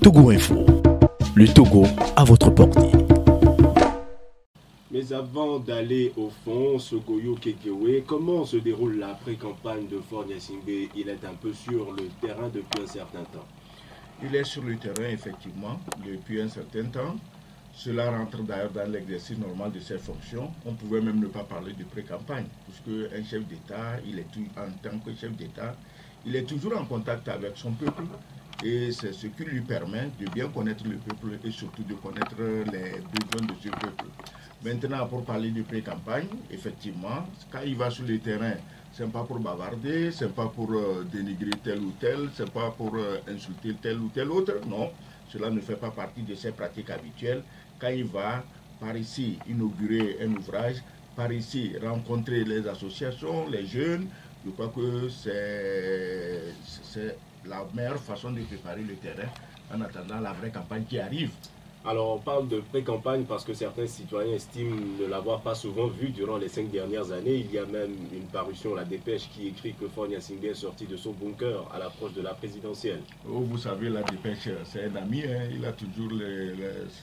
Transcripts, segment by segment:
Togo Info, le Togo à votre portée. Mais avant d'aller au fond, Sogoyo Kekewe, comment se déroule la pré-campagne de Faure Gnassingbé? Il est un peu sur le terrain depuis un certain temps. Il est sur le terrain, effectivement, depuis un certain temps. Cela rentre d'ailleurs dans l'exercice normal de ses fonctions. On pouvait même ne pas parler de pré-campagne, puisque un chef d'État, en tant que chef d'État, il est toujours en contact avec son peuple. Et c'est ce qui lui permet de bien connaître le peuple et surtout de connaître les besoins de ce peuple. Maintenant, pour parler de pré-campagne, effectivement, quand il va sur le terrain, ce n'est pas pour bavarder, ce n'est pas pour dénigrer tel ou tel, ce n'est pas pour insulter tel ou tel autre, non. Cela ne fait pas partie de ses pratiques habituelles. Quand il va, par ici, inaugurer un ouvrage, par ici, rencontrer les associations, les jeunes, je crois que c'est la meilleure façon de préparer le terrain en attendant la vraie campagne qui arrive. Alors on parle de pré-campagne parce que certains citoyens estiment ne l'avoir pas souvent vu durant les 5 dernières années. Il y a même une parution, la dépêche, qui écrit que Faure Gnassingbé est sorti de son bunker à l'approche de la présidentielle. Oh, vous savez, la dépêche, c'est un ami, hein, il a toujours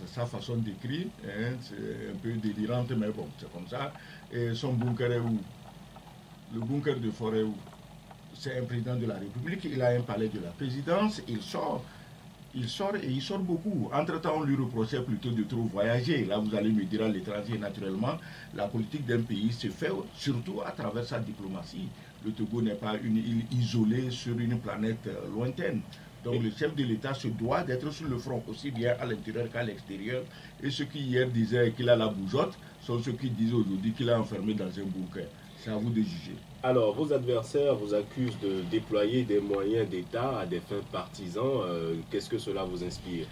sa façon d'écrire, hein, c'est un peu délirante, mais bon, c'est comme ça. Et son bunker est où? Le bunker de Faure est où? C'est un président de la République, il a un palais de la présidence, il sort et il sort beaucoup. Entre-temps, on lui reprochait plutôt de trop voyager. Là, vous allez me dire à l'étranger, naturellement, la politique d'un pays se fait surtout à travers sa diplomatie. Le Togo n'est pas une île isolée sur une planète lointaine. Donc le chef de l'État se doit d'être sur le front, aussi bien à l'intérieur qu'à l'extérieur. Et ceux qui hier disaient qu'il a la bougeotte sont ceux qui disent aujourd'hui qu'il est enfermé dans un bunker. C'est à vous de juger. Alors, vos adversaires vous accusent de déployer des moyens d'État à des fins partisans. Qu'est-ce que cela vous inspire?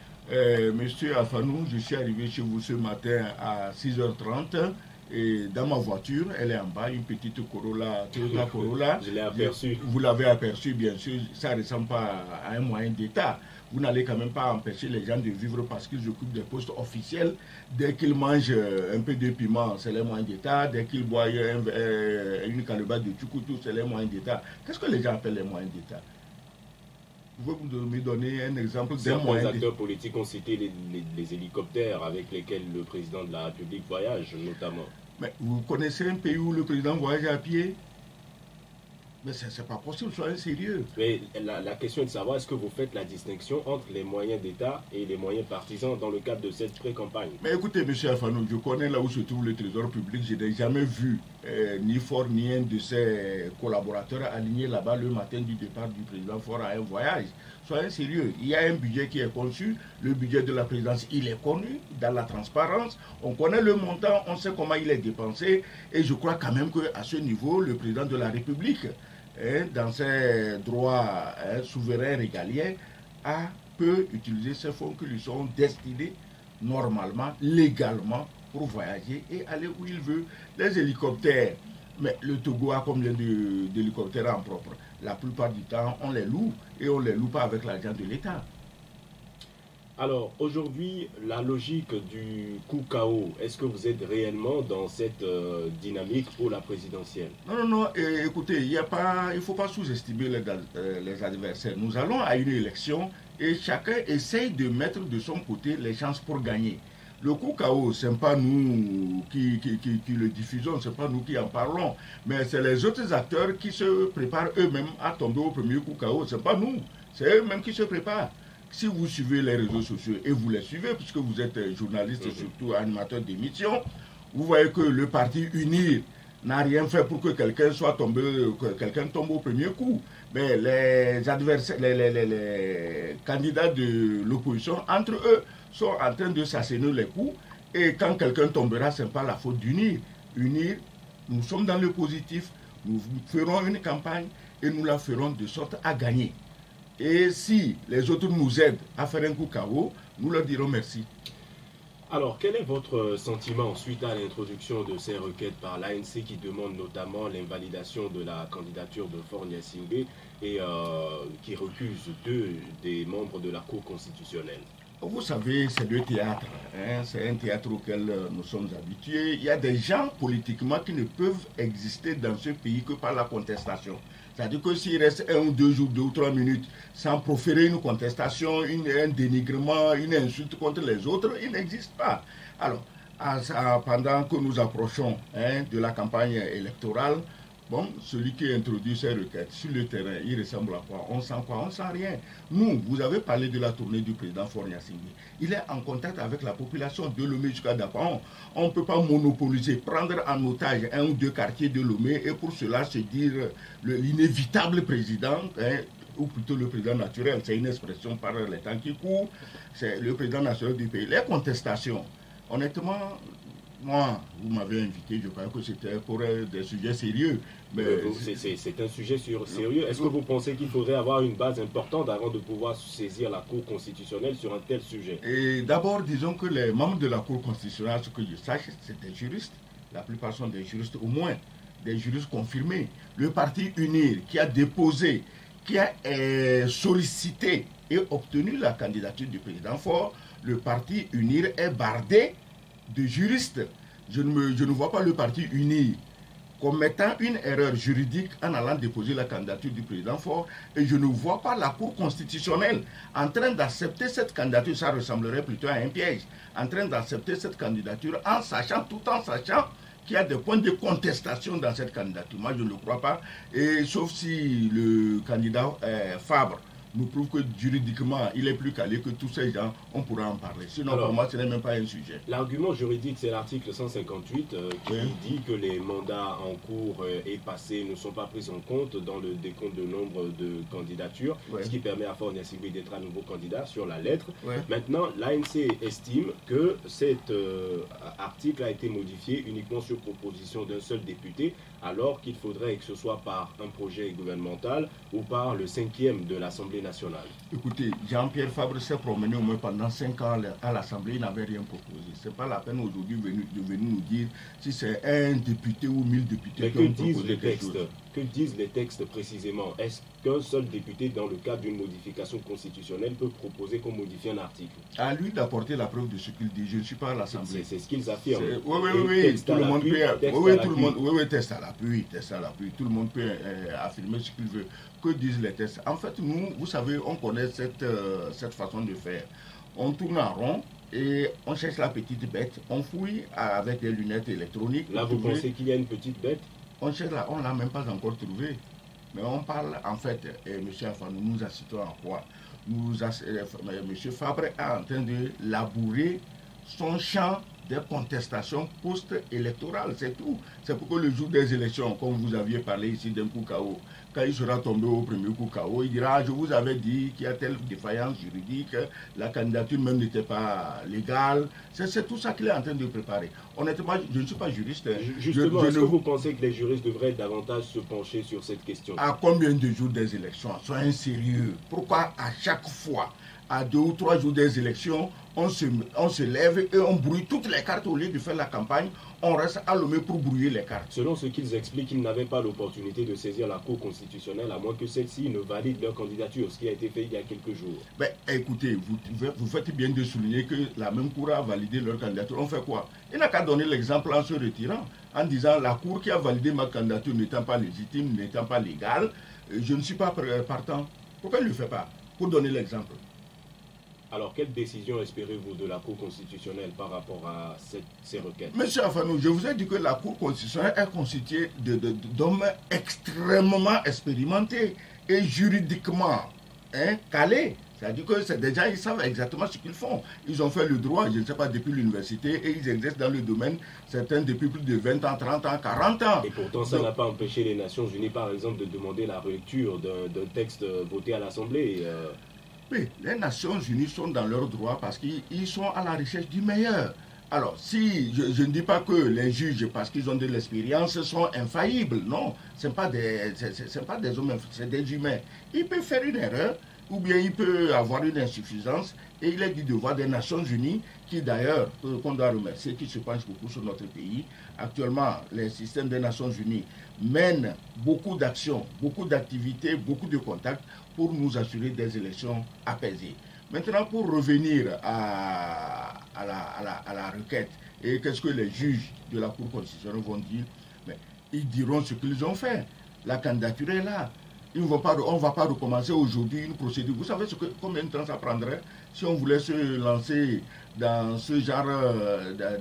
Monsieur Afanou, je suis arrivé chez vous ce matin à 6h30 et dans ma voiture, elle est en bas, une petite Corolla, Toyota Corolla. Je l'ai aperçu. Vous l'avez aperçu, bien sûr, ça ne ressemble pas à un moyen d'État. Vous n'allez quand même pas empêcher les gens de vivre parce qu'ils occupent des postes officiels. Dès qu'ils mangent un peu de piment, c'est les moyens d'État. Dès qu'ils boivent une calebasse de tchoukoutou, c'est les moyens d'État. Qu'est-ce que les gens appellent les moyens d'État? Vous pouvez me donner un exemple d'un moyen d'État? Certains acteurs politiques ont cité les hélicoptères avec lesquels le président de la République voyage, notamment. Mais vous connaissez un pays où le président voyage à pied? Mais c'est pas possible, soyez sérieux. Mais la question est de savoir, est-ce que vous faites la distinction entre les moyens d'État et les moyens partisans dans le cadre de cette pré-campagne? Mais écoutez, M. Afanou, je connais là où se trouve le trésor public. Je n'ai jamais vu ni Faure ni un de ses collaborateurs alignés là-bas le matin du départ du président Faure à un voyage. Soyez sérieux, il y a un budget qui est conçu. Le budget de la présidence, il est connu dans la transparence. On connaît le montant, on sait comment il est dépensé. Et je crois quand même qu'à ce niveau, le président de la République, dans ses droits souverains régaliens, peut utiliser ces fonds qui lui sont destinés normalement, légalement, pour voyager et aller où il veut. Les hélicoptères, mais le Togo a combien d'hélicoptères en propre? La plupart du temps, on les loue et on ne les loue pas avec l'argent de l'État. Alors, aujourd'hui, la logique du coup KO, est-ce que vous êtes réellement dans cette dynamique pour la présidentielle? Non, écoutez, il ne faut pas sous-estimer les adversaires. Nous allons à une élection et chacun essaye de mettre de son côté les chances pour gagner. Le coup KO, ce n'est pas nous qui le diffusons, ce n'est pas nous qui en parlons, mais c'est les autres acteurs qui se préparent eux-mêmes à tomber au premier coup KO. Ce n'est pas nous, c'est eux-mêmes qui se préparent. Si vous suivez les réseaux sociaux, et vous les suivez, puisque vous êtes journaliste et surtout animateur d'émissions, vous voyez que le parti UNIR n'a rien fait pour que quelqu'un tombe au premier coup. Mais les adversaires, les candidats de l'opposition, entre eux, sont en train de s'asséner les coups. Et quand quelqu'un tombera, ce n'est pas la faute d'UNIR. UNIR, nous sommes dans le positif, nous ferons une campagne et nous la ferons de sorte à gagner. Et si les autres nous aident à faire un coup KO, nous leur dirons merci. Alors, quel est votre sentiment suite à l'introduction de ces requêtes par l'ANC qui demande notamment l'invalidation de la candidature de Faure Gnassingbé et qui recuse 2 des membres de la Cour constitutionnelle? Vous savez, c'est le théâtre. C'est un théâtre auquel nous sommes habitués. Il y a des gens politiquement qui ne peuvent exister dans ce pays que par la contestation. C'est-à-dire que s'il reste 1 ou 2 jours, 2 ou 3 minutes, sans proférer une contestation, un dénigrement, une insulte contre les autres, il n'existe pas. Alors, pendant que nous approchons de la campagne électorale, bon, celui qui introduit ces requêtes sur le terrain, il ressemble à quoi? On sent quoi? On sent rien. Nous, vous avez parlé de la tournée du président Faure Gnassingbé. Il est en contact avec la population de Lomé jusqu'à Dapaon. On ne peut pas monopoliser, prendre en otage 1 ou 2 quartiers de Lomé et pour cela se dire l'inévitable président, ou plutôt le président naturel, c'est une expression par les temps qui courent, c'est le président naturel du pays. Les contestations, honnêtement, moi, vous m'avez invité, je crois que c'était pour des sujets sérieux. C'est un sujet sérieux. Est-ce que vous pensez qu'il faudrait avoir une base importante avant de pouvoir saisir la Cour constitutionnelle sur un tel sujet? Et d'abord, disons que les membres de la Cour constitutionnelle, ce que je sache, c'est des juristes. La plupart sont des juristes, au moins des juristes confirmés. Le parti UNIR qui a déposé, qui a sollicité et obtenu la candidature du président Faure, le parti UNIR est bardé de juristes. Je ne vois pas le parti uni commettant une erreur juridique en allant déposer la candidature du président Faure, et je ne vois pas la Cour constitutionnelle en train d'accepter cette candidature, ça ressemblerait plutôt à un piège, en train d'accepter cette candidature tout en sachant qu'il y a des points de contestation dans cette candidature. Moi, je ne le crois pas, et sauf si le candidat Fabre nous prouve que juridiquement, il est plus calé que tous ces gens, on pourra en parler. Sinon, alors, pour moi, ce n'est même pas un sujet. L'argument juridique, c'est l'article 158 qui dit que les mandats en cours et passés ne sont pas pris en compte dans le décompte de nombre de candidatures, ce qui permet à Faure Gnassingbé d'être à nouveau candidat sur la lettre. Maintenant, l'ANC estime que cet article a été modifié uniquement sur proposition d'un seul député, alors qu'il faudrait que ce soit par un projet gouvernemental ou par le 5e de l'Assemblée nationale. Écoutez, Jean-Pierre Fabre s'est promené au moins pendant 5 ans à l'Assemblée, il n'avait rien proposé. Ce n'est pas la peine aujourd'hui de venir nous dire si c'est un député ou 1000 députés qui ont proposé quelque chose. Que disent les textes précisément? Est-ce qu'un seul député, dans le cadre d'une modification constitutionnelle, peut proposer qu'on modifie un article? À lui d'apporter la preuve de ce qu'il dit. Je ne suis pas à l'Assemblée. C'est ce qu'ils affirment. Oui, tout le monde peut. Test à l'appui. Tout le monde peut affirmer ce qu'il veut. Que disent les tests? En fait, nous, vous savez, on connaît cette façon de faire. On tourne en rond et on cherche la petite bête. On fouille avec des lunettes électroniques. Là, vous pensez qu'il y a une petite bête? On cherche là, on ne l'a même pas encore trouvé. Mais on parle, en fait, M. Afanou nous assistons en quoi? M. Fabre est en train de labourer son champ des contestations post-électorales, c'est tout. C'est pourquoi le jour des élections, comme vous aviez parlé ici d'un coup KO, quand il sera tombé au premier coup KO, il dira, je vous avais dit qu'il y a telle défaillance juridique, la candidature même n'était pas légale. C'est tout ça qu'il est en train de préparer. Honnêtement, je ne suis pas juriste. Justement, est-ce que vous pensez que les juristes devraient davantage se pencher sur cette question? À combien de jours des élections? Soyez sérieux. Pourquoi à chaque fois, à 2 ou 3 jours des élections, on se lève et on brouille toutes les cartes au lieu de faire la campagne, on reste à Lomé pour brouiller les cartes. Selon ce qu'ils expliquent, ils n'avaient pas l'opportunité de saisir la Cour constitutionnelle à moins que celle-ci ne valide leur candidature, ce qui a été fait il y a quelques jours. Ben, écoutez, vous faites bien de souligner que la même Cour a validé leur candidature. On fait quoi? Il n'a qu'à donner l'exemple en se retirant, en disant la Cour qui a validé ma candidature n'étant pas légitime, n'étant pas légale, je ne suis pas partant. Pourquoi il ne le fait pas? Pour donner l'exemple. Alors, quelle décision espérez-vous de la Cour constitutionnelle par rapport à ces requêtes? Monsieur Afanou, je vous ai dit que la Cour constitutionnelle est constituée d'hommes extrêmement expérimentés et juridiquement calés. C'est-à-dire que c'est des gens, ils savent exactement ce qu'ils font. Ils ont fait le droit, je ne sais pas, depuis l'université, et ils exercent dans le domaine, certains depuis plus de 20 ans, 30 ans, 40 ans. Et pourtant, ça n'a pas empêché les Nations Unies, par exemple, de demander la relecture d'un texte voté à l'Assemblée. Oui, les Nations Unies sont dans leurs droits parce qu'ils sont à la recherche du meilleur. Alors, si je ne dis pas que les juges, parce qu'ils ont de l'expérience, sont infaillibles, non, ce ne sont pas des hommes, c'est des humains. Ils peuvent faire une erreur, ou bien il peut avoir une insuffisance, et il est du devoir des Nations Unies, qui d'ailleurs, qu'on doit remercier, qui se penchent beaucoup sur notre pays. Actuellement, les systèmes des Nations Unies mènent beaucoup d'actions, beaucoup d'activités, beaucoup de contacts pour nous assurer des élections apaisées. Maintenant, pour revenir à la requête, et qu'est-ce que les juges de la Cour constitutionnelle vont dire? Mais ils diront ce qu'ils ont fait. La candidature est là. On ne va pas recommencer aujourd'hui une procédure. Vous savez combien de temps ça prendrait si on voulait se lancer dans ce genre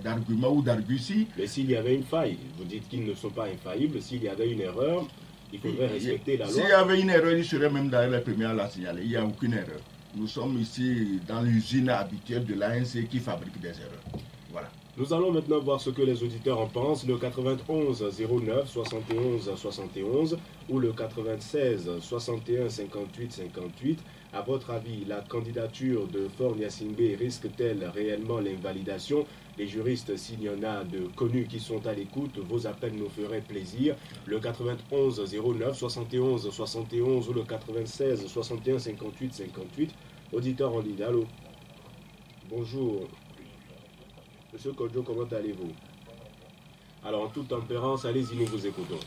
d'argument ou d'argutie? Mais s'il y avait une faille, vous dites qu'ils ne sont pas infaillibles, s'il y avait une erreur, il faudrait respecter la loi. S'il y avait une erreur, il serait même dans les premiers à la signaler. Il n'y a aucune erreur. Nous sommes ici dans l'usine habituelle de l'ANC qui fabrique des erreurs. Voilà. Nous allons maintenant voir ce que les auditeurs en pensent. Le 91 09 71 71 ou le 96 61 58 58. À votre avis, la candidature de Faure Gnassingbé risque-t-elle réellement l'invalidation? Les juristes, s'il y en a de connus qui sont à l'écoute, vos appels nous feraient plaisir. Le 91 09 71 71 ou le 96 61 58 58. Auditeur en ligne, allô? Bonjour. Monsieur Kodjo, comment allez-vous? Alors, en toute tempérance, allez-y, nous vous écoutons.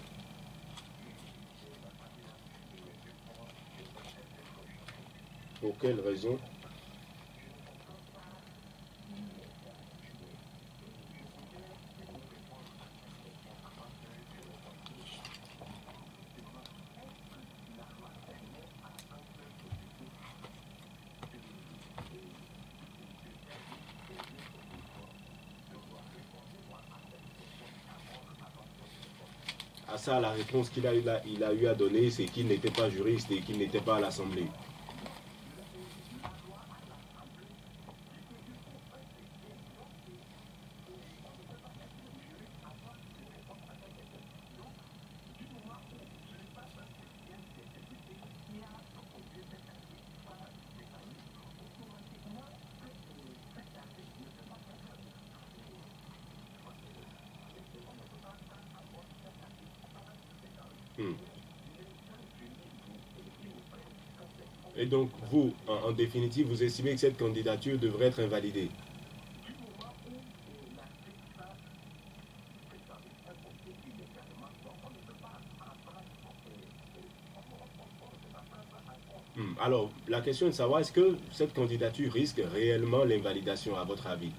Pour quelle raison? À ça, la réponse qu'il a eu à donner, c'est qu'il n'était pas juriste et qu'il n'était pas à l'Assemblée. Et donc, vous, en définitive, vous estimez que cette candidature devrait être invalidée? Alors, la question est de savoir, est-ce que cette candidature risque réellement l'invalidation, à votre avis?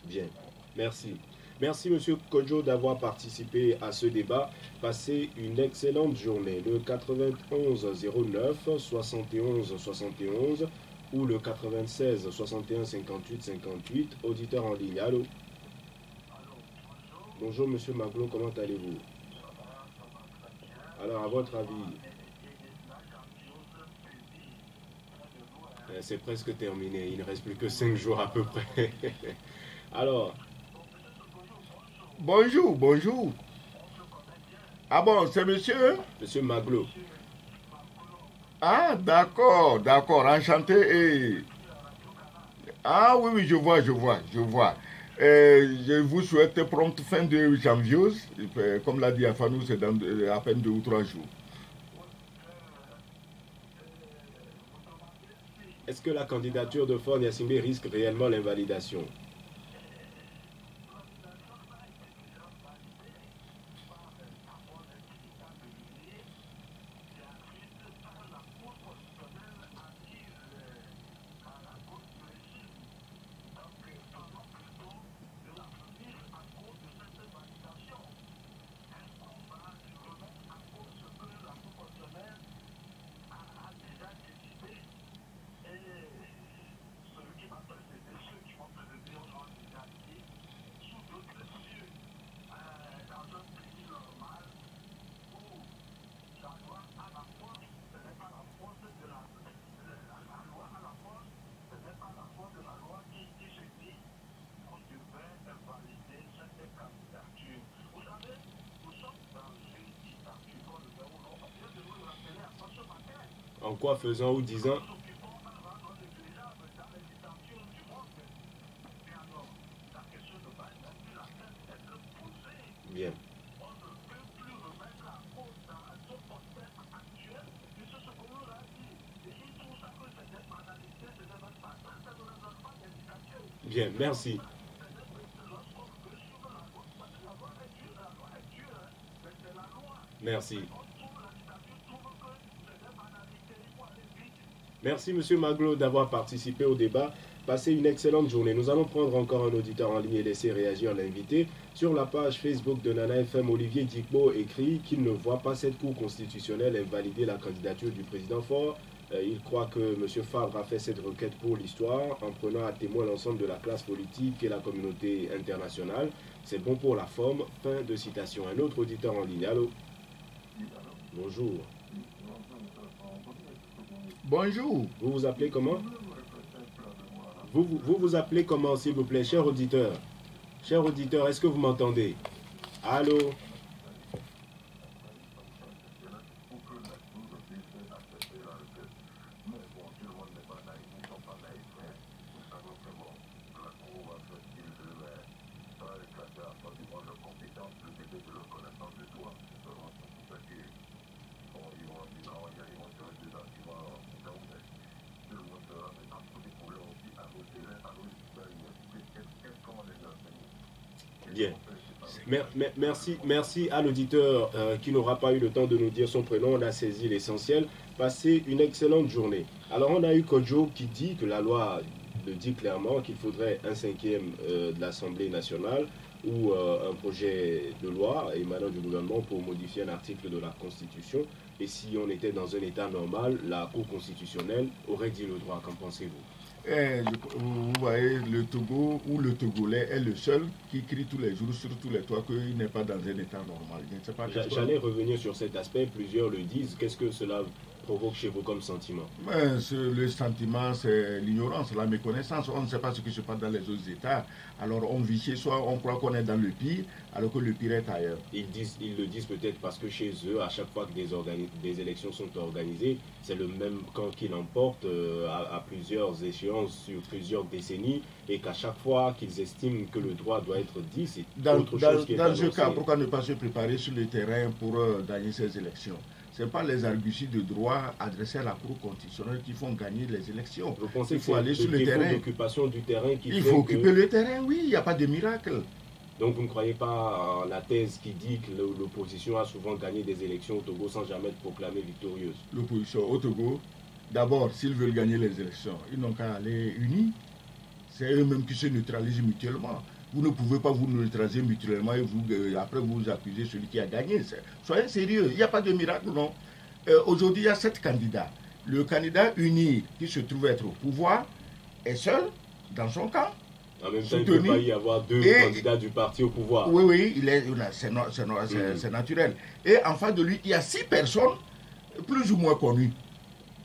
Bien, merci. Merci, Monsieur Kodjo, d'avoir participé à ce débat. Passez une excellente journée. Le 91 09 71 71 ou le 96 61 58 58. Auditeur en ligne. Allô? Bonjour, Monsieur Maglo, comment allez-vous? Alors, à votre avis, c'est presque terminé. Il ne reste plus que 5 jours à peu près. Alors... Bonjour, bonjour. Ah bon, c'est monsieur? Monsieur Maglo. Ah, d'accord, d'accord, enchanté. Ah oui, oui, je vois. Je vous souhaite prompte fin de janvier. Comme l'a dit Afanou, c'est dans à peine 2 ou 3 jours. Est-ce que la candidature de Faure Gnassingbé risque réellement l'invalidation? En quoi faisant ou disant? Bien. Bien, merci. Merci. Merci, Monsieur Maglo, d'avoir participé au débat. Passez une excellente journée. Nous allons prendre encore un auditeur en ligne et laisser réagir l'invité. Sur la page Facebook de Nana FM, Olivier Dikbo écrit qu'il ne voit pas cette Cour constitutionnelle invalider la candidature du président Faure. Il croit que M. Fabre a fait cette requête pour l'histoire en prenant à témoin l'ensemble de la classe politique et la communauté internationale. C'est bon pour la forme. Fin de citation. Un autre auditeur en ligne. Allô? Bonjour. Bonjour. Vous vous appelez comment? Vous vous appelez comment, s'il vous plaît, cher auditeur? Cher auditeur, est-ce que vous m'entendez? Allô? Bien. Merci à l'auditeur qui n'aura pas eu le temps de nous dire son prénom. On a saisi l'essentiel. Passez une excellente journée. Alors, on a eu Kodjo qui dit que la loi le dit clairement qu'il faudrait un cinquième de l'Assemblée nationale ou un projet de loi émanant du gouvernement pour modifier un article de la Constitution. Et si on était dans un état normal, la Cour constitutionnelle aurait dit le droit. Qu'en pensez-vous? Vous voyez, le Togo ou le Togolais est le seul qui crie tous les jours sur tous les toits qu'il n'est pas dans un état normal. Je ne sais pas. J'allais revenir sur cet aspect, plusieurs le disent. Qu'est-ce que cela provoque chez vous comme sentiment? Le sentiment, c'est l'ignorance, la méconnaissance. On ne sait pas ce qui se passe dans les autres États. Alors on vit chez soi, on croit qu'on est dans le pire, alors que le pire est ailleurs. Ils le disent peut-être parce que chez eux, à chaque fois que des élections sont organisées, c'est le même camp qui l'emporte à plusieurs échéances sur plusieurs décennies, et qu'à chaque fois qu'ils estiment que le droit doit être dit, c'est autre chose qui est annoncé. Dans ce cas, pourquoi ne pas se préparer sur le terrain pour gagner ces élections? Ce n'est pas les arguties de droit adressés à la Cour constitutionnelle qui font gagner les élections. Vous pensez qu'il faut aller sur le terrain? L'occupation du terrain qui Il faut occuper le terrain, oui, il n'y a pas de miracle. Donc vous ne croyez pas à la thèse qui dit que l'opposition a souvent gagné des élections au Togo sans jamais être proclamée victorieuse? L'opposition au Togo, d'abord, s'ils veulent gagner les élections, ils n'ont qu'à aller unis. C'est eux-mêmes qui se neutralisent mutuellement. Vous ne pouvez pas vous neutraliser mutuellement et après vous accusez celui qui a gagné. Soyez sérieux, il n'y a pas de miracle, non. Aujourd'hui, il y a 7 candidats. Le candidat uni qui se trouve être au pouvoir est seul dans son camp. En même temps, il ne peut pas y avoir 2 candidats du parti au pouvoir. Oui, c'est naturel. Et en face de lui, il y a 6 personnes plus ou moins connues.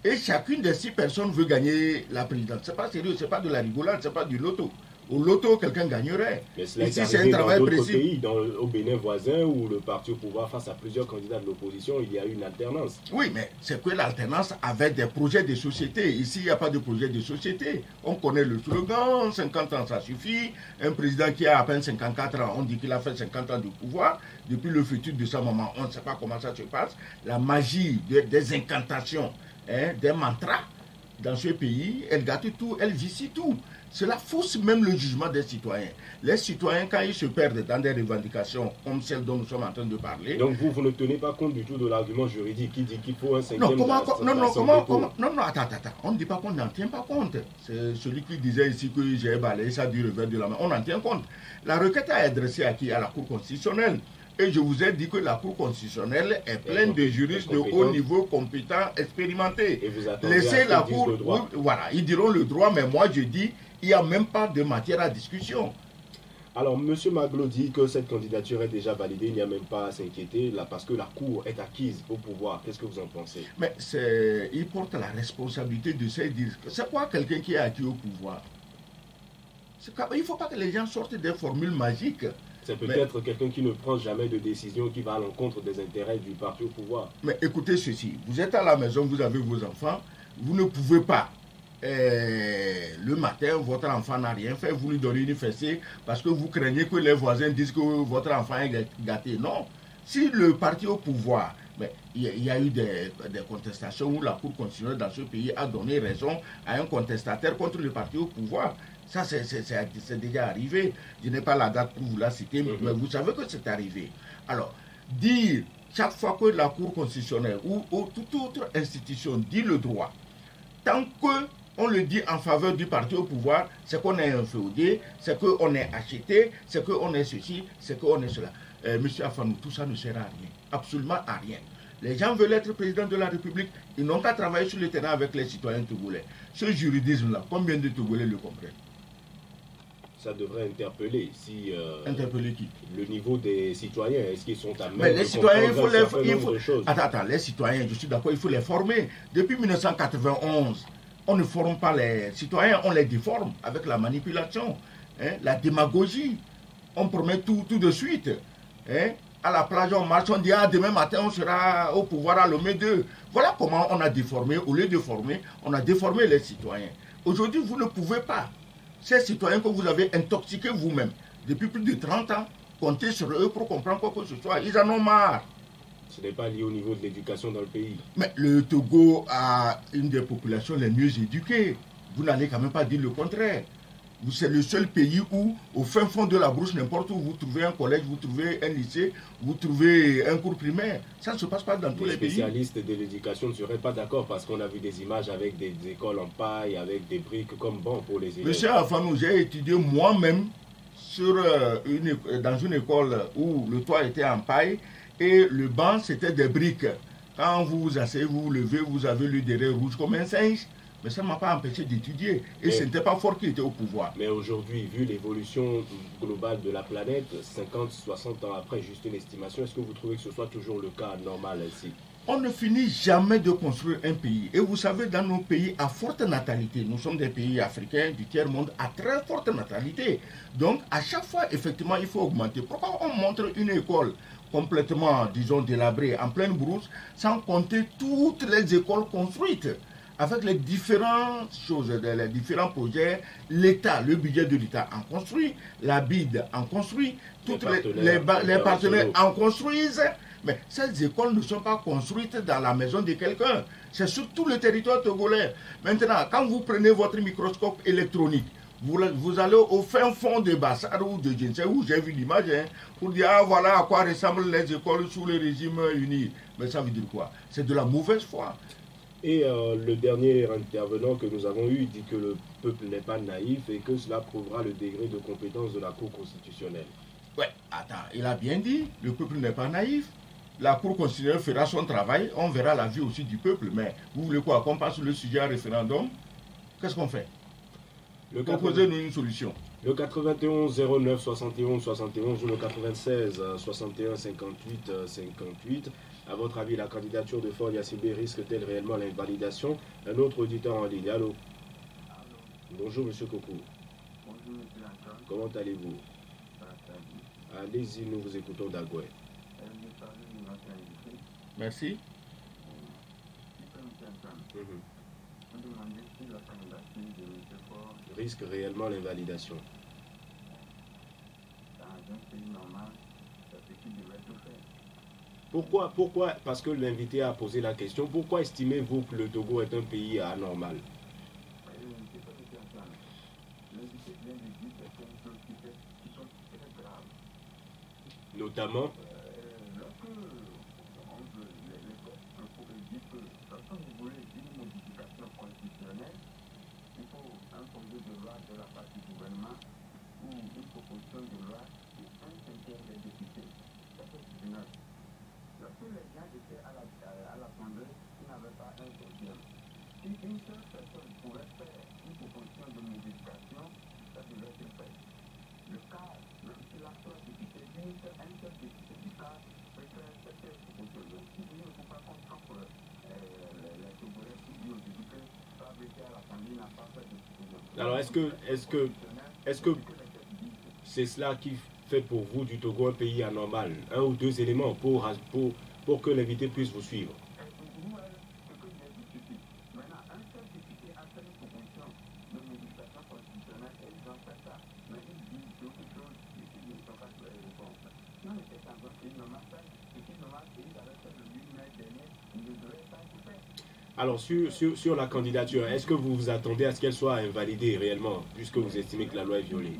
Et chacune des 6 personnes veut gagner la présidence. Ce n'est pas sérieux, ce n'est pas de la rigolade, ce n'est pas du loto. Au loto, quelqu'un gagnerait. Mais cela est arrivé dans d'autres pays, au Bénin voisin, où le parti au pouvoir, face à plusieurs candidats de l'opposition, il y a eu une alternance. Oui, mais c'est que l'alternance avait des projets de société. Ici, il n'y a pas de projet de société. On connaît le slogan, 50 ans, ça suffit. Un président qui a à peine 54 ans, on dit qu'il a fait 50 ans de pouvoir. Depuis le futur de sa maman, on ne sait pas comment ça se passe. La magie des incantations, des mantras, dans ce pays, elle gâte tout, elle vicie tout. Cela fausse même le jugement des citoyens. Les citoyens, quand ils se perdent dans des revendications comme celles dont nous sommes en train de parler... Donc vous ne tenez pas compte du tout de l'argument juridique qui dit qu'il faut un cinquième... Non, attends. On ne dit pas qu'on n'en tient pas compte. C'est celui qui disait ici que j'ai balayé ça du revers de la main. On en tient compte. La requête est adressée à qui? À la Cour constitutionnelle. Et je vous ai dit que la Cour constitutionnelle est pleine de juristes de haut niveau, compétents, expérimentés. Et vous attendez laissez la Cour... le droit. Voilà, ils diront le droit, mais moi je dis, il n'y a même pas de matière à discussion. Alors, M. Maglo dit que cette candidature est déjà validée, il n'y a même pas à s'inquiéter, là, parce que la Cour est acquise au pouvoir. Qu'est-ce que vous en pensez? Mais il porte la responsabilité de se dire, c'est quoi quelqu'un qui est acquis au pouvoir? Il ne faut pas que les gens sortent des formules magiques. C'est peut-être quelqu'un qui ne prend jamais de décision, qui va à l'encontre des intérêts du parti au pouvoir. Mais écoutez ceci, vous êtes à la maison, vous avez vos enfants, vous ne pouvez pas, le matin, votre enfant n'a rien fait, vous lui donnez une fessée parce que vous craignez que les voisins disent que votre enfant est gâté. Non, si le parti au pouvoir, il y a eu des contestations où la Cour constitutionnelle dans ce pays a donné raison à un contestataire contre le parti au pouvoir. Ça, c'est déjà arrivé. Je n'ai pas la date pour vous la citer, mais vous savez que c'est arrivé. Alors, dire chaque fois que la Cour constitutionnelle ou toute autre institution dit le droit, tant que On le dit en faveur du parti au pouvoir, c'est qu'on est inféodé, c'est qu'on est acheté, c'est qu'on est ceci, c'est qu'on est cela. Monsieur Afanou, tout ça ne sert à rien, absolument à rien. Les gens veulent être président de la République, ils n'ont qu'à travailler sur le terrain avec les citoyens togolais. Ce juridisme-là, combien de Togolais le comprennent? Ça devrait interpeller si interpeller qui? Le niveau des citoyens, est-ce qu'ils sont à même mais les citoyens, il faut Attends, les citoyens, je suis d'accord, il faut les former. Depuis 1991, on ne forme pas les citoyens, on les déforme avec la manipulation, hein, la démagogie. On promet tout de suite. Hein. À la plage, on marche, on dit ah, demain matin, on sera au pouvoir à Lomé 2. Voilà comment on a déformé, au lieu de former, on a déformé les citoyens. Aujourd'hui, vous ne pouvez pas. Ces citoyens que vous avez intoxiqués vous-même, depuis plus de 30 ans, comptez sur eux pour comprendre quoi que ce soit. Ils en ont marre. Ce n'est pas lié au niveau de l'éducation dans le pays. Mais le Togo a une des populations les mieux éduquées. Vous n'allez quand même pas dire le contraire. C'est le seul pays où, au fin fond de la brousse, n'importe où, vous trouvez un collège, vous trouvez un lycée, vous trouvez un cours primaire. Ça ne se passe pas dans tous les pays. Les spécialistes de l'éducation ne seraient pas d'accord parce qu'on a vu des images avec des écoles en paille, avec des briques comme bancs pour les élèves. Monsieur Afanou, j'ai étudié moi-même dans une école où le toit était en paille et le banc, c'était des briques. Quand vous vous asseyez, vous vous levez, vous avez le derrière rouge comme un singe. Mais ça ne m'a pas empêché d'étudier. Et ce n'était pas fort qui était au pouvoir. Mais aujourd'hui, vu l'évolution globale de la planète, 50, 60 ans après, juste une estimation, est-ce que vous trouvez que ce soit toujours le cas normal ici? On ne finit jamais de construire un pays. Et vous savez, dans nos pays à forte natalité, nous sommes des pays africains du tiers-monde à très forte natalité. Donc, à chaque fois, effectivement, il faut augmenter. Pourquoi on montre une école complètement, disons, délabrée, en pleine brousse, sans compter toutes les écoles construites? Avec les différentes choses, les différents projets, l'État, le budget de l'État en construit, la BID en construit, toutes les partenaires en construisent. Mais ces écoles ne sont pas construites dans la maison de quelqu'un. C'est sur tout le territoire togolais. Maintenant, quand vous prenez votre microscope électronique, vous allez au fin fond de Bassar ou de je ne sais où, j'ai vu l'image, hein, pour dire ah, voilà à quoi ressemblent les écoles sous le régime uni. Mais ça veut dire quoi? C'est de la mauvaise foi. Et le dernier intervenant que nous avons eu dit que le peuple n'est pas naïf et que cela prouvera le degré de compétence de la Cour constitutionnelle. Ouais, attends, il a bien dit, le peuple n'est pas naïf. La Cour constitutionnelle fera son travail, on verra la vie aussi du peuple. Mais vous voulez quoi? Qu'on passe sur le sujet à référendum? Qu'est-ce qu'on fait? Proposez-nous une solution. Le 91 09 71 71 ou le 96 61 58 58. À votre avis, la candidature de Faure Gnassingbé risque-t-elle réellement l'invalidation? Un autre auditeur en ligne. Allô? Bonjour, monsieur Coco. Bonjour, monsieur Antoine. Comment allez-vous? Allez-y, nous vous écoutons d'Agoué. Merci. Risque réellement l'invalidation? Pourquoi, parce que l'invité a posé la question, pourquoi estimez-vous que le Togo est un pays anormal? Notamment alors, est-ce que c'est cela qui fait pour vous du Togo un pays anormal? Un ou deux éléments pour que l'invité puisse vous suivre. Alors, sur la candidature, est-ce que vous vous attendez à ce qu'elle soit invalidée réellement, puisque vous estimez que la loi est violée?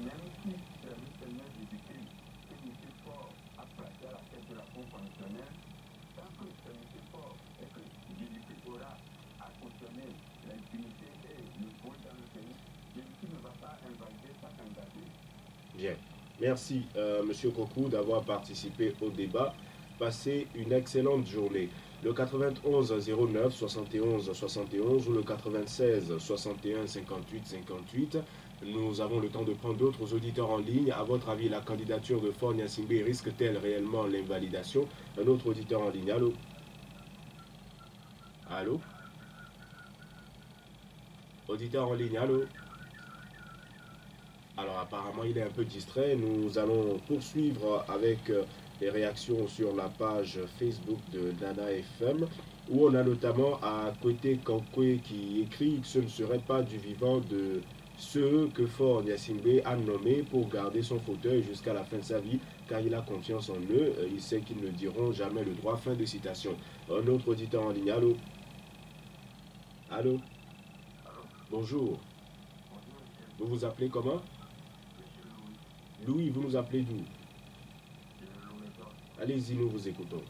Merci, Monsieur Kokou, d'avoir participé au débat. Passez une excellente journée. Le 91 09 71 71 ou le 96 61 58 58. Nous avons le temps de prendre d'autres auditeurs en ligne. À votre avis, la candidature de Faure Gnassingbé risque-t-elle réellement l'invalidation? Un autre auditeur en ligne. Allô? Allô? Auditeur en ligne, allô? Alors apparemment il est un peu distrait. Nous allons poursuivre avec les réactions sur la page Facebook de Nana FM, où on a notamment à côté Kankwe qui écrit que ce ne serait pas du vivant de ceux que Faure Gnassingbé a nommés pour garder son fauteuil jusqu'à la fin de sa vie, car il a confiance en eux. Il sait qu'ils ne diront jamais le droit. Fin de citation. Un autre auditeur en ligne. Allô? Allô? Bonjour. Vous vous appelez comment? Louis, vous nous appelez d'où? Allez-y, nous vous écoutons.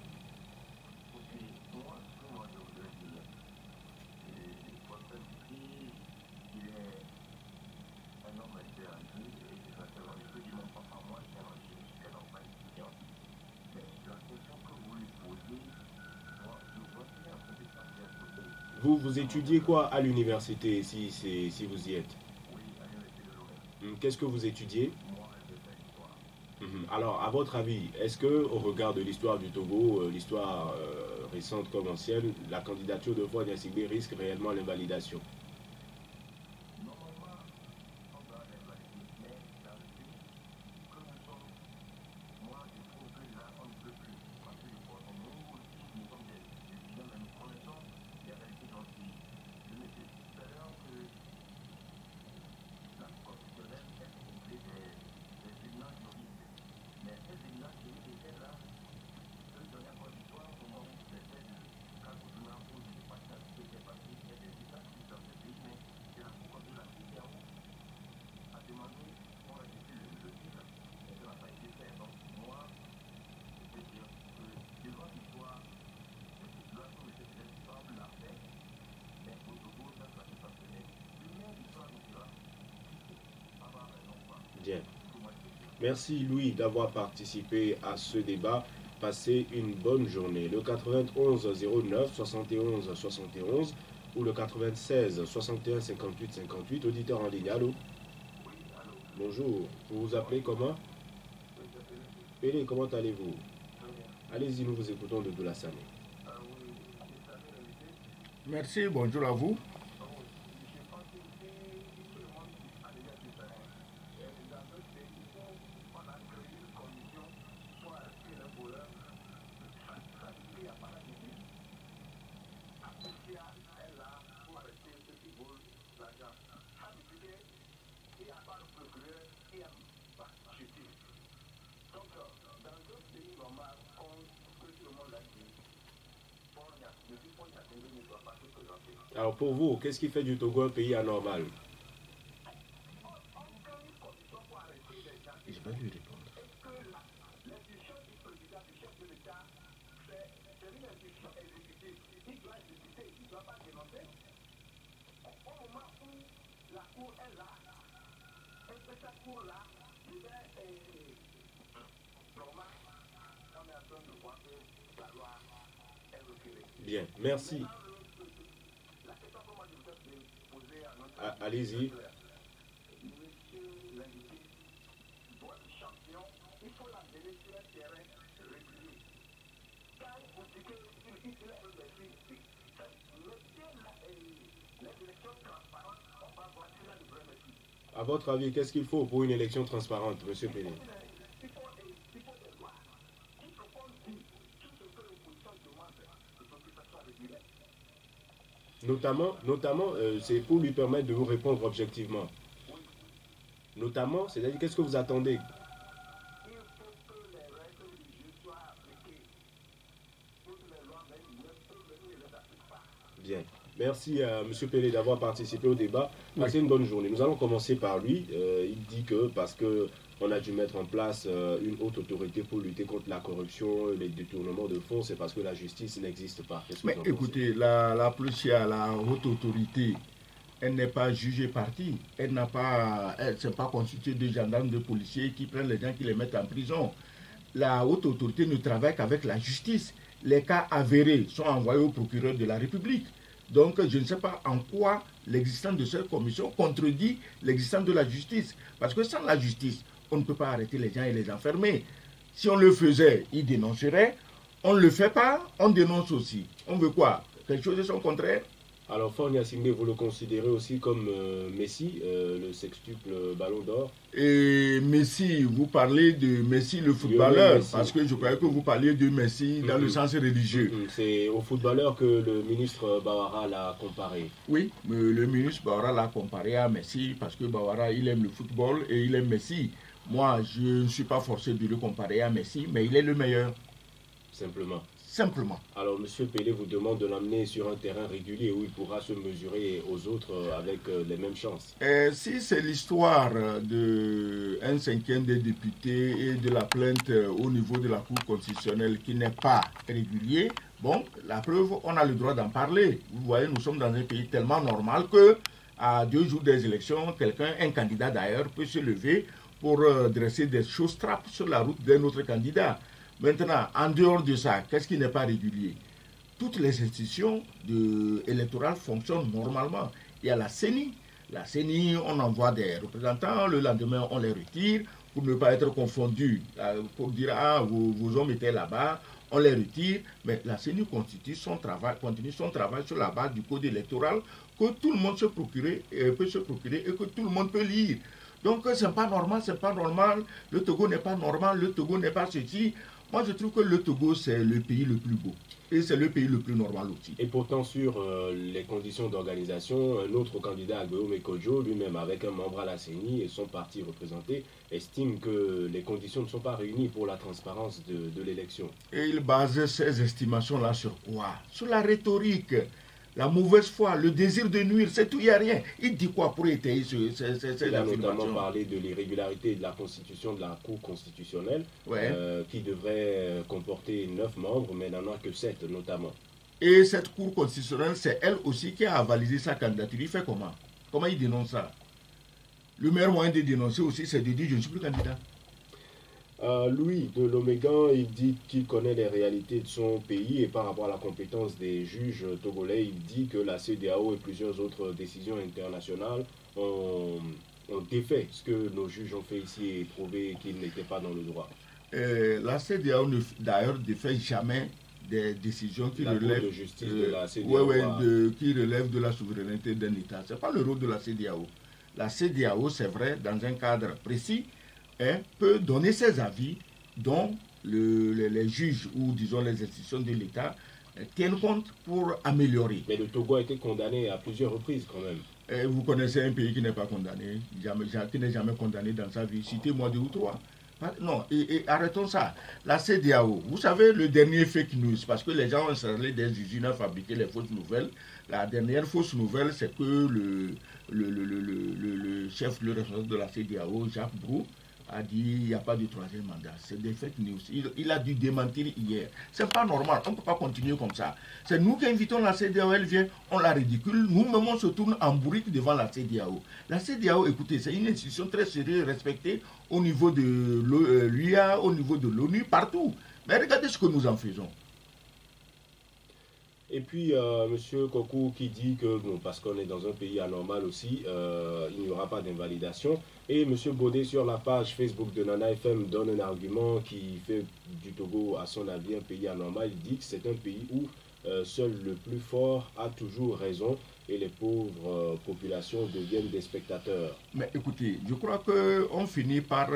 Vous étudiez quoi à l'université si vous y êtes? Qu'est-ce que vous étudiez? Alors, à votre avis, est-ce que, au regard de l'histoire du Togo, l'histoire récente comme ancienne, la candidature de Faure Gnassingbé risque réellement l'invalidation? Bien. Merci Louis d'avoir participé à ce débat. Passez une bonne journée. Le 91 09 71 71 ou le 96 61 58 58. Auditeur en ligne. Allô? Bonjour. Vous vous appelez comment? Pélé, comment allez-vous? Allez-y, nous vous écoutons de Doulassane. Merci, bonjour à vous. Alors pour vous, qu'est-ce qui fait du Togo un pays anormal? Je vais lui répondre. Bien, merci. Allez-y. À votre avis, qu'est-ce qu'il faut pour une élection transparente, M. Péné? Notamment c'est pour lui permettre de vous répondre objectivement. Notamment, c'est-à-dire, qu'est-ce que vous attendez? Bien. Merci à M. Pelé d'avoir participé au débat. Passez une bonne journée. Nous allons commencer par lui. Il dit que parce qu'on a dû mettre en place une haute autorité pour lutter contre la corruption, les détournements de fonds, c'est parce que la justice n'existe pas. Mais écoutez, la police, la haute autorité, Elle n'est pas jugée partie. Elle n'a pas, elle s'est pas constituée de gendarmes, de policiers qui prennent les gens, qui les mettent en prison. La haute autorité ne travaille qu'avec la justice. Les cas avérés sont envoyés au procureur de la République. Donc, je ne sais pas en quoi l'existence de cette commission contredit l'existence de la justice. Parce que sans la justice, on ne peut pas arrêter les gens et les enfermer. Si on le faisait, ils dénonceraient. On ne le fait pas, on dénonce aussi. On veut quoi? Quelque chose de son contraire? Alors, Fornia Singbe, vous le considérez aussi comme Messi, le sextuple Ballon d'Or? Et Messi, vous parlez de Messi le footballeur, Messi. parce que je croyais que vous parliez de Messi dans le sens religieux. C'est au footballeur que le ministre Bawara l'a comparé. Oui, mais le ministre Bawara l'a comparé à Messi, parce que Bawara, il aime le football et il aime Messi. Moi, je ne suis pas forcé de le comparer à Messi, mais il est le meilleur. Simplement. Simplement. Alors, M. Pelé vous demande de l'amener sur un terrain régulier où il pourra se mesurer aux autres avec les mêmes chances. Si c'est l'histoire d'un cinquième des députés et de la plainte au niveau de la Cour constitutionnelle qui n'est pas régulier, bon, la preuve, on a le droit d'en parler. Vous voyez, nous sommes dans un pays tellement normal que à 2 jours des élections, quelqu'un, un candidat d'ailleurs, peut se lever pour dresser des choses trappes sur la route d'un autre candidat. Maintenant, en dehors de ça, qu'est-ce qui n'est pas régulier? Toutes les institutions électorales fonctionnent normalement. Il y a la CENI. La CENI, on envoie des représentants, le lendemain, on les retire pour ne pas être confondus. Pour dire, ah, vos hommes étaient là-bas, on les retire. Mais la CENI continue son travail sur la base du code électoral que tout le monde peut se procurer et que tout le monde peut lire. Donc, c'est pas normal, c'est pas normal. Le Togo n'est pas normal, le Togo n'est pas ceci. Moi, je trouve que le Togo, c'est le pays le plus beau. Et c'est le pays le plus normal aussi. Et pourtant, sur les conditions d'organisation, un autre candidat, Aguillaume Kojo, lui-même avec un membre à la CENI et son parti représenté, estime que les conditions ne sont pas réunies pour la transparence de l'élection. Et il base ses estimations-là sur quoi? Sur la rhétorique. La mauvaise foi, le désir de nuire, c'est tout, il n'y a rien. Il dit quoi pour étayer cette affirmation? Il a notamment parlé de l'irrégularité de la constitution de la Cour constitutionnelle, qui devrait comporter 9 membres, mais n'en a que 7 notamment. Et cette Cour constitutionnelle, c'est elle aussi qui a avalisé sa candidature. Il fait comment? Comment il dénonce ça? Le meilleur moyen de dénoncer aussi, c'est de dire je ne suis plus candidat. Louis de Lomégan, il dit qu'il connaît les réalités de son pays et par rapport à la compétence des juges togolais, il dit que la CEDEAO et plusieurs autres décisions internationales ont défait ce que nos juges ont fait ici et prouvé qu'ils n'étaient pas dans le droit. La CEDEAO d'ailleurs ne défait jamais des décisions qui relèvent de justice de la CEDEAO, qui relèvent de la souveraineté d'un État. Ce n'est pas le rôle de la CEDEAO. La CEDEAO, c'est vrai, dans un cadre précis, peut donner ses avis dont les juges ou disons les institutions de l'État tiennent compte pour améliorer. Mais le Togo a été condamné à plusieurs reprises quand même. Vous connaissez un pays qui n'est pas condamné, qui n'est jamais condamné dans sa vie. Citez-moi 2 ou 3. Non, et arrêtons ça. La CEDEAO, vous savez, le dernier fake news, parce que les gens ont installé des usines à fabriquer les fausses nouvelles. La dernière fausse nouvelle, c'est que le chef, le responsable de la CEDEAO, Jacques Brou, a dit il n'y a pas de 3e mandat. C'est des fake news. Il a dû démentir hier. C'est pas normal. On ne peut pas continuer comme ça. C'est nous qui invitons la CEDEAO, elle vient, on la ridicule. Nous-mêmes, on se tourne en bourrique devant la CEDEAO. La CEDEAO, écoutez, c'est une institution très sérieuse, respectée au niveau de l'UA, au niveau de l'ONU, partout. Mais regardez ce que nous en faisons. Et puis, M. Kokou qui dit que, bon, parce qu'on est dans un pays anormal aussi, il n'y aura pas d'invalidation. Et M. Baudet, sur la page Facebook de Nana FM, donne un argument qui fait du Togo, à son avis, un pays anormal. Il dit que c'est un pays où seul le plus fort a toujours raison et les pauvres populations deviennent des spectateurs. Mais écoutez, je crois qu'on finit par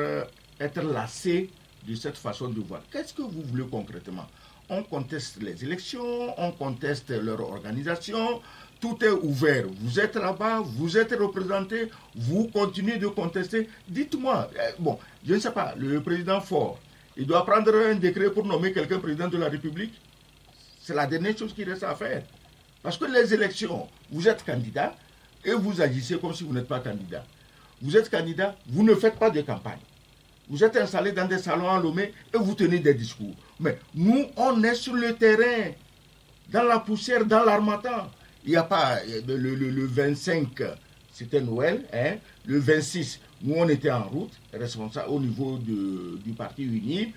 être lassé de cette façon de voir. Qu'est-ce que vous voulez concrètement? On conteste les élections, on conteste leur organisation, tout est ouvert. Vous êtes là-bas, vous êtes représentés, vous continuez de contester. Dites-moi, bon, je ne sais pas, le président Faure, il doit prendre un décret pour nommer quelqu'un président de la République? C'est la dernière chose qu'il reste à faire. Parce que les élections, vous êtes candidat et vous agissez comme si vous n'êtes pas candidat. Vous êtes candidat, vous ne faites pas de campagne. Vous êtes installé dans des salons à Lomé et vous tenez des discours. Mais nous, on est sur le terrain, dans la poussière, dans l'armatan. Il n'y a pas le 25, c'était Noël, hein, le 26, nous on était en route, responsable au niveau du Parti Uni.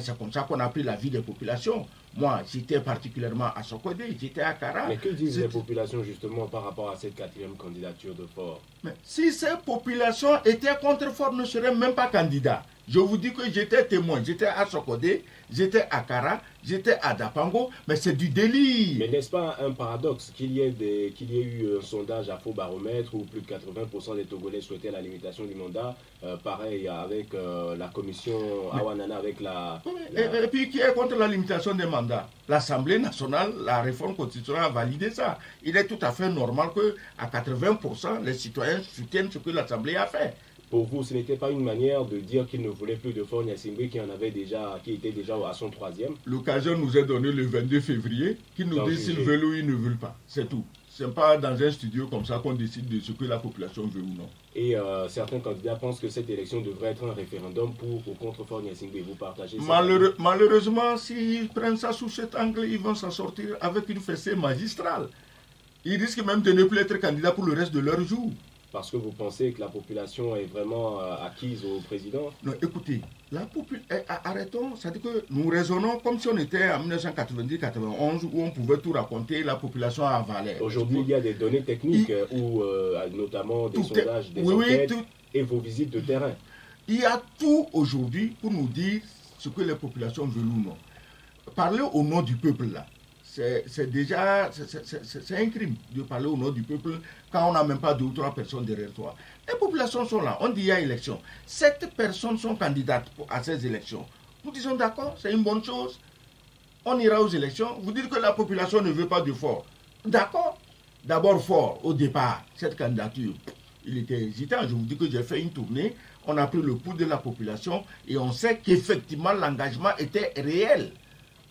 C'est comme ça qu'on a pris la vie des populations. Moi, j'étais particulièrement à Sokodé, j'étais à Kara. Mais que disent les populations justement par rapport à cette 4e candidature de Faure? Mais si ces populations étaient contre Faure, ne seraient même pas candidats. Je vous dis que j'étais témoin, j'étais à Sokodé, j'étais à Kara, j'étais à Dapango, mais c'est du délire. Mais n'est-ce pas un paradoxe qu'il y ait eu un sondage à faux baromètre où plus de 80% des Togolais souhaitaient la limitation du mandat, pareil avec la commission Awanana, avec la... Et puis qui est contre la limitation des mandats? L'Assemblée nationale, la réforme constitutionnelle a validé ça. Il est tout à fait normal qu'à 80%, les citoyens soutiennent ce que l'Assemblée a fait. Pour vous, ce n'était pas une manière de dire qu'il ne voulait plus de Faure Gnassingbé qui était déjà à son 3e? L'occasion nous est donnée le 22 février, qui nous dit s'ils veulent ou ils ne veulent pas. C'est tout. Ce n'est pas dans un studio comme ça qu'on décide de ce que la population veut ou non. Et certains candidats pensent que cette élection devrait être un référendum pour ou contre Faure Gnassingbé. Vous partagez ça? Malheureusement, s'ils prennent ça sous cet angle, ils vont s'en sortir avec une fessée magistrale. Ils risquent même de ne plus être candidats pour le reste de leur jour. Parce que vous pensez que la population est vraiment acquise au président? Non, écoutez, arrêtons, c'est-à-dire que nous raisonnons comme si on était en 1990-91 où on pouvait tout raconter, la population avalait. Aujourd'hui, il y a des données techniques, où, notamment des sondages, des enquêtes et vos visites de terrain. Il y a tout aujourd'hui pour nous dire ce que les populations veulent ou non. Parler au nom du peuple là. C'est déjà un crime de parler au nom du peuple quand on n'a même pas 2 ou 3 personnes derrière toi. Les populations sont là, on dit il y a élection. 7 personnes sont candidates à ces élections. Nous disons d'accord, c'est une bonne chose. On ira aux élections. Vous dites que la population ne veut pas de Faure. D'accord. D'abord Faure, au départ, cette candidature, il était hésitant. Je vous dis que j'ai fait une tournée, on a pris le pouls de la population et on sait qu'effectivement l'engagement était réel.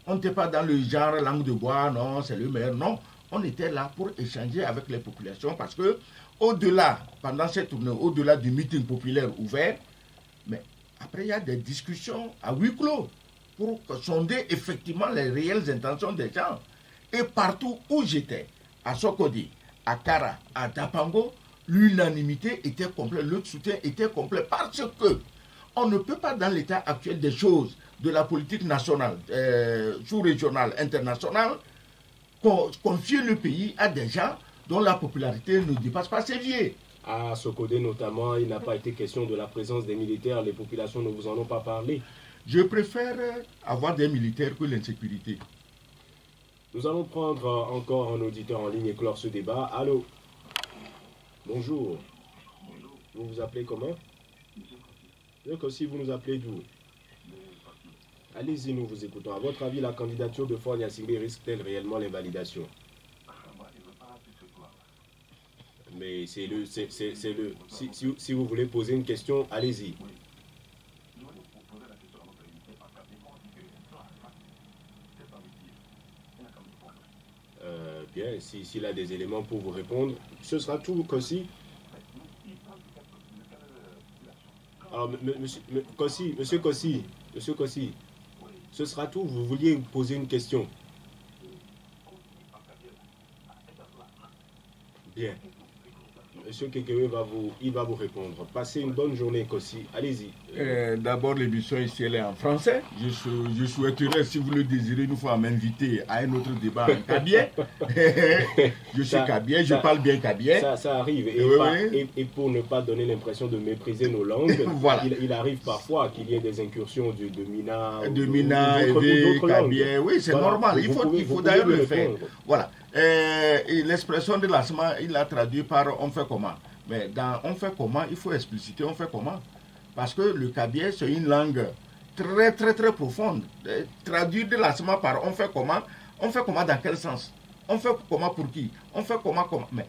On n'était pas dans le genre langue de bois, non, c'est le maire, non. On était là pour échanger avec les populations parce que, au-delà, pendant cette tournée, au-delà du meeting populaire ouvert, mais après il y a des discussions à huis clos pour sonder effectivement les réelles intentions des gens. Et partout où j'étais, à Sokodi, à Kara, à Dapango, l'unanimité était complète, le soutien était complet parce que on ne peut pas, dans l'état actuel des choses, de la politique nationale, sous-régionale, internationale, confier le pays à des gens dont la popularité ne dépasse pas ses vies. À Sokodé notamment, il n'a pas été question de la présence des militaires, les populations ne vous en ont pas parlé. Je préfère avoir des militaires que l'insécurité. Nous allons prendre encore un auditeur en ligne et clore ce débat. Allô? Bonjour. Vous vous appelez comment? Donc aussi, vous nous appelez d'où? Allez-y, nous vous écoutons. À votre avis, la candidature de Faure Gnassingbé risque-t-elle réellement l'invalidation? Mais c'est le... Si vous voulez poser une question, allez-y. Bien, s'il a des éléments pour vous répondre, ce sera tout, Kossi. Alors, monsieur Kossi, ce sera tout. Vous vouliez poser une question. Bien. Monsieur Kekewe va vous répondre. Passez une bonne journée, Kossi. Allez-y. D'abord, l'émission ici, elle est en français. Je souhaiterais, si vous le désirez, une fois m'inviter à un autre débat en kabien. Je suis kabien, je parle bien kabien. Ça arrive. Et pour ne pas donner l'impression de mépriser nos langues, voilà. Il arrive parfois qu'il y ait des incursions de Mina. De Mina, de kabien. Oui, c'est voilà. Normal. Il faut d'ailleurs le faire. Voilà. L'expression de lancement, il l'a traduit par on fait comment. Mais dans on fait comment, il faut expliciter on fait comment. Parce que le kabien, c'est une langue très très très profonde. Traduire de lancement par on fait comment dans quel sens? On fait comment pour qui? On fait comment? Mais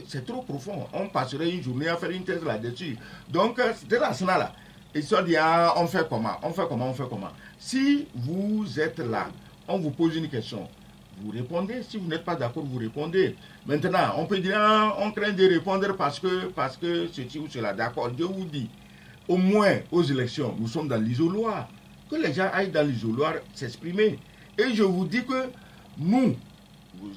c'est trop profond. On passerait une journée à faire une thèse là-dessus. Donc, de lancement là, ils sont dit on fait comment? Si vous êtes là, on vous pose une question. Vous répondez, si vous n'êtes pas d'accord, vous répondez. Maintenant, on peut dire, on craint de répondre parce que ceci ou cela. D'accord, Dieu vous dit, au moins aux élections, nous sommes dans l'isoloir. Que les gens aillent dans l'isoloir s'exprimer. Et je vous dis que nous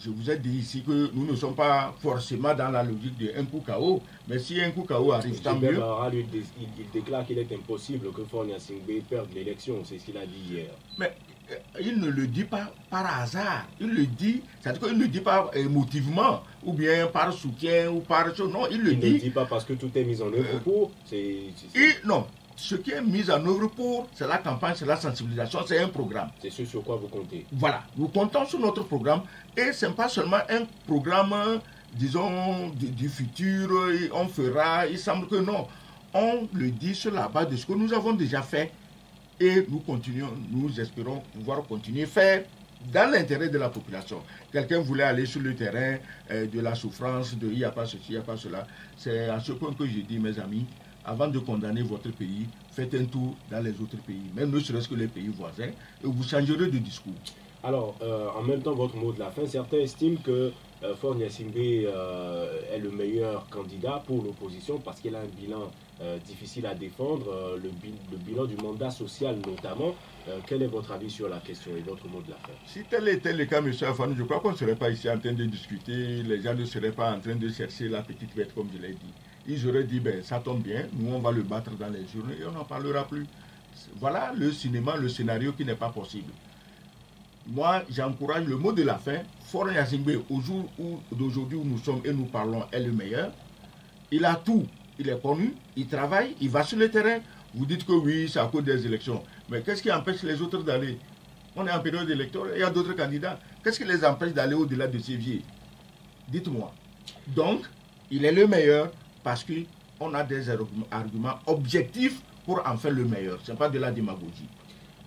je vous ai dit ici que nous ne sommes pas forcément dans la logique d'un coup KO, mais si un coup KO arrive, tant mieux. Il déclare qu'il est impossible que Faure Gnassingbé perde l'élection, c'est ce qu'il a dit hier. Mais il ne le dit pas par hasard, il le dit, c'est-à-dire qu'il ne le dit pas émotivement, ou bien par soutien, ou par... Non, il le dit... Il ne le dit pas parce que tout est mis en œuvre pour... Non, ce qui est mis en œuvre pour, c'est la campagne, c'est la sensibilisation, c'est un programme. C'est ce sur quoi vous comptez. Voilà, nous comptons sur notre programme, et ce n'est pas seulement un programme, disons, du futur, on fera, il semble que non. On le dit sur la base de ce que nous avons déjà fait, et nous continuons, nous espérons pouvoir continuer à faire dans l'intérêt de la population. Quelqu'un voulait aller sur le terrain de la souffrance, de il n'y a pas ceci, il n'y a pas cela. C'est à ce point que j'ai dit, mes amis, avant de condamner votre pays, faites un tour dans les autres pays, même ne serait-ce que les pays voisins, et vous changerez de discours. Alors, en même temps, votre mot de la fin, certains estiment que Faure Gnassingbé est le meilleur candidat pour l'opposition parce qu'il a un bilan difficile à défendre, le bilan du mandat social notamment. Quel est votre avis sur la question et votre mot de la fin? Si tel était le cas, M. Afan, je crois qu'on ne serait pas ici en train de discuter, les gens ne seraient pas en train de chercher la petite bête comme je l'ai dit. Ils auraient dit, ben, ça tombe bien, nous on va le battre dans les journées et on n'en parlera plus. Voilà le cinéma, le scénario qui n'est pas possible. Moi, j'encourage le mot de la fin. Faure Gnassingbé, au jour d'aujourd'hui où nous sommes et nous parlons, est le meilleur. Il a tout. Il est connu, il travaille, il va sur le terrain. Vous dites que oui, c'est à cause des élections. Mais qu'est-ce qui empêche les autres d'aller? On est en période électorale, il y a d'autres candidats. Qu'est-ce qui les empêche d'aller au-delà de Sévier? Dites-moi. Donc, il est le meilleur parce qu'on a des arguments objectifs pour en faire le meilleur. Ce n'est pas de la démagogie.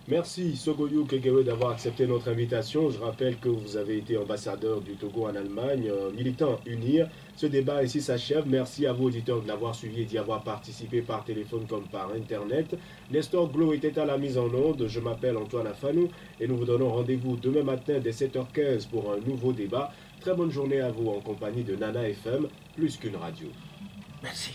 Merci Sogoyou Kekewe d'avoir accepté notre invitation. Je rappelle que vous avez été ambassadeur du Togo en Allemagne, militant UNIR. Ce débat ici s'achève. Merci à vous auditeurs de l'avoir suivi et d'y avoir participé par téléphone comme par internet. Nestor Glo était à la mise en onde. Je m'appelle Antoine Afanou et nous vous donnons rendez-vous demain matin dès 7h15 pour un nouveau débat. Très bonne journée à vous en compagnie de Nana FM, plus qu'une radio. Merci.